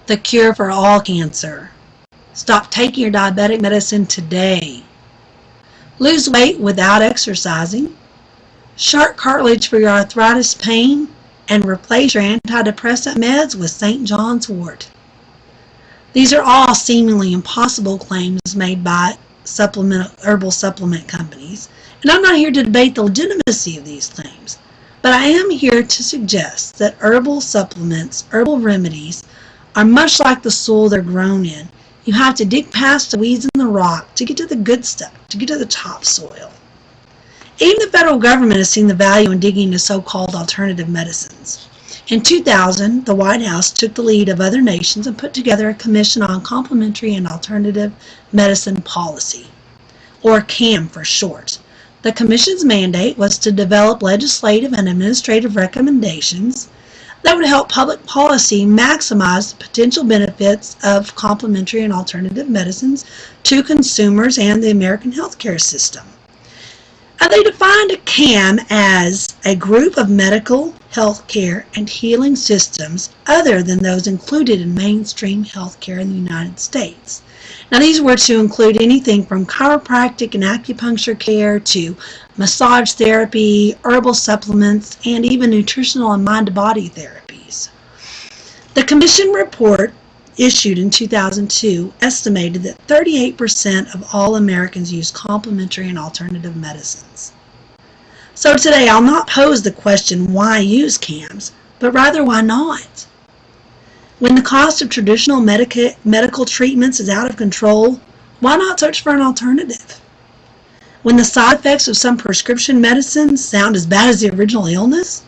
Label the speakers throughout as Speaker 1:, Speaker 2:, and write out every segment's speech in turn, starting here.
Speaker 1: the cure for all cancer. Stop taking your diabetic medicine today. Lose weight without exercising. Sharp cartilage for your arthritis pain, and replace your antidepressant meds with St. John's wort. These are all seemingly impossible claims made by herbal supplement companies, and I'm not here to debate the legitimacy of these claims, but I am here to suggest that herbal supplements, herbal remedies, are much like the soil they're grown in. You have to dig past the weeds in the rock to get to the good stuff, to get to the topsoil. Even the federal government has seen the value in digging into so-called alternative medicines. In 2000, the White House took the lead of other nations and put together a Commission on Complementary and Alternative Medicine Policy, or CAM for short. The Commission's mandate was to develop legislative and administrative recommendations that would help public policy maximize the potential benefits of complementary and alternative medicines to consumers and the American healthcare system. They defined a CAM as a group of medical, healthcare, and healing systems other than those included in mainstream healthcare in the United States. Now, these were to include anything from chiropractic and acupuncture care to massage therapy, herbal supplements, and even nutritional and mind-to-body therapies. The Commission report issued in 2002 estimated that 38% of all Americans use complementary and alternative medicines. So today I'll not pose the question why use CAMs, but rather why not? When the cost of traditional medical treatments is out of control, why not search for an alternative? When the side effects of some prescription medicines sound as bad as the original illness,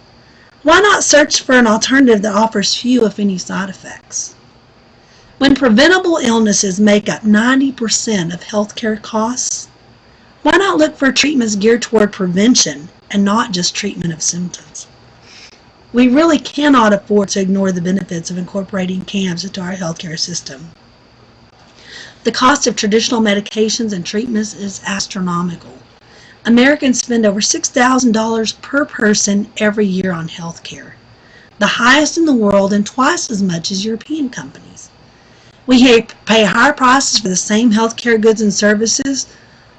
Speaker 1: why not search for an alternative that offers few, if any, side effects? When preventable illnesses make up 90% of healthcare costs, why not look for treatments geared toward prevention and not just treatment of symptoms? We really cannot afford to ignore the benefits of incorporating CAMs into our healthcare system. The cost of traditional medications and treatments is astronomical. Americans spend over $6,000 per person every year on healthcare, the highest in the world and twice as much as European companies. We pay higher prices for the same healthcare goods and services,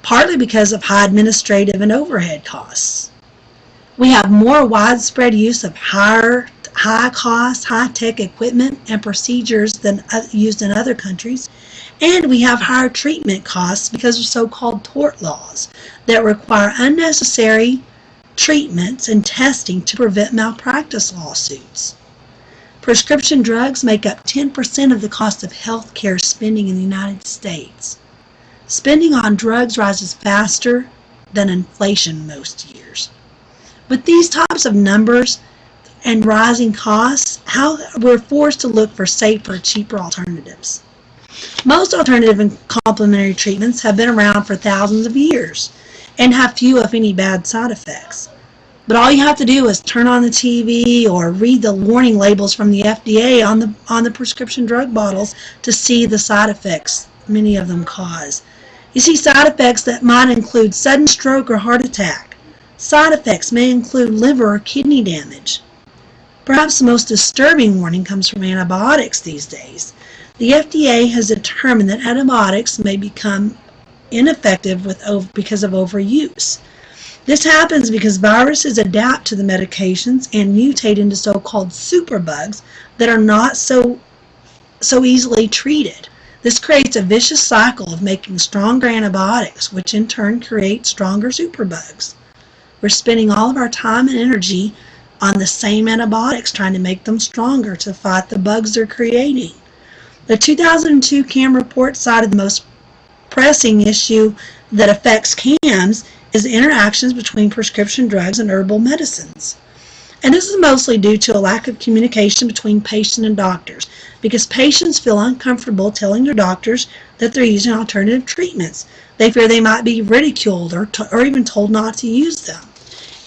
Speaker 1: partly because of high administrative and overhead costs. We have more widespread use of high-cost, high-tech equipment and procedures than used in other countries, and we have higher treatment costs because of so-called tort laws that require unnecessary treatments and testing to prevent malpractice lawsuits. Prescription drugs make up 10% of the cost of health care spending in the United States. Spending on drugs rises faster than inflation most years. With these types of numbers and rising costs, we're forced to look for safer, cheaper alternatives. Most alternative and complementary treatments have been around for thousands of years and have few, if any, bad side effects. But all you have to do is turn on the TV or read the warning labels from the FDA on the prescription drug bottles to see the side effects many of them cause. You see side effects that might include sudden stroke or heart attack. Side effects may include liver or kidney damage. Perhaps the most disturbing warning comes from antibiotics these days. The FDA has determined that antibiotics may become ineffective because of overuse. This happens because viruses adapt to the medications and mutate into so-called superbugs that are not so easily treated. This creates a vicious cycle of making stronger antibiotics, which in turn creates stronger superbugs. We're spending all of our time and energy on the same antibiotics, trying to make them stronger to fight the bugs they're creating. The 2002 CAM report cited the most pressing issue that affects CAMs is the interactions between prescription drugs and herbal medicines. And this is mostly due to a lack of communication between patient and doctors, because patients feel uncomfortable telling their doctors that they're using alternative treatments. They fear they might be ridiculed or even told not to use them.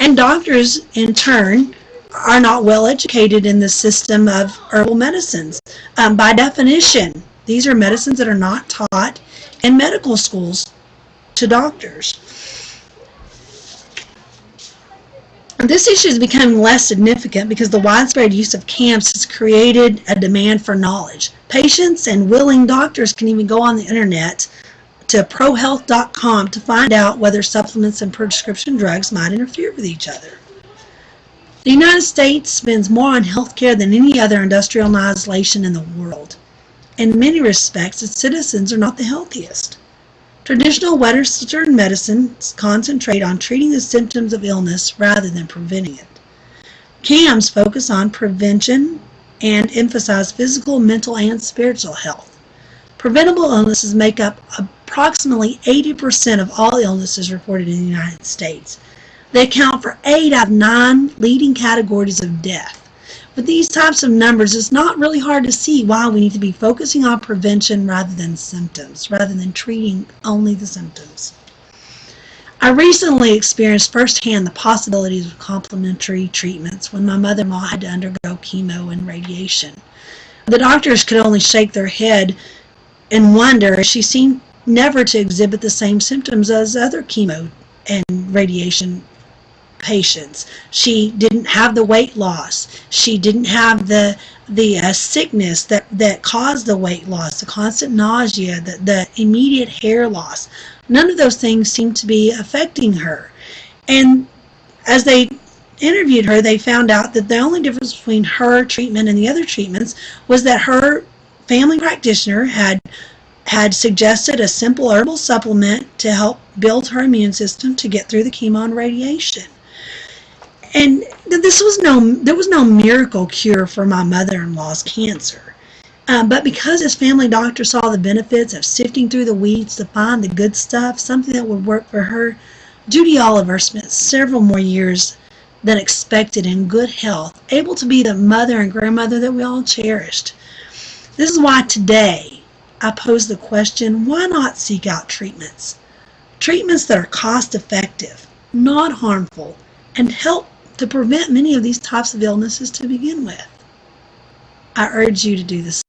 Speaker 1: And doctors, in turn, are not well educated in the system of herbal medicines. By definition, these are medicines that are not taught in medical schools to doctors. This issue is becoming less significant because the widespread use of CAMS has created a demand for knowledge. Patients and willing doctors can even go on the internet to prohealth.com to find out whether supplements and prescription drugs might interfere with each other. The United States spends more on healthcare than any other industrialized nation in the world. In many respects, its citizens are not the healthiest. Traditional Western medicines concentrate on treating the symptoms of illness rather than preventing it. CAMS focus on prevention and emphasize physical, mental, and spiritual health. Preventable illnesses make up approximately 80% of all illnesses reported in the United States. They account for 8 out of 9 leading categories of death. With these types of numbers, it's not really hard to see why we need to be focusing on prevention rather than symptoms, rather than treating only the symptoms. I recently experienced firsthand the possibilities of complementary treatments when my mother-in-law had to undergo chemo and radiation. The doctors could only shake their head and wonder, as she seemed never to exhibit the same symptoms as other chemo and radiation patients. She didn't have the weight loss. She didn't have the sickness that caused the weight loss, the constant nausea, the immediate hair loss. None of those things seemed to be affecting her. And as they interviewed her, they found out that the only difference between her treatment and the other treatments was that her family practitioner had suggested a simple herbal supplement to help build her immune system to get through the chemo and radiation. And there was no miracle cure for my mother-in-law's cancer. But because this family doctor saw the benefits of sifting through the weeds to find the good stuff, something that would work for her, Judy Oliver spent several more years than expected in good health, able to be the mother and grandmother that we all cherished. This is why today I pose the question, why not seek out treatments? Treatments that are cost-effective, not harmful, and help to prevent many of these types of illnesses to begin with. I urge you to do the same.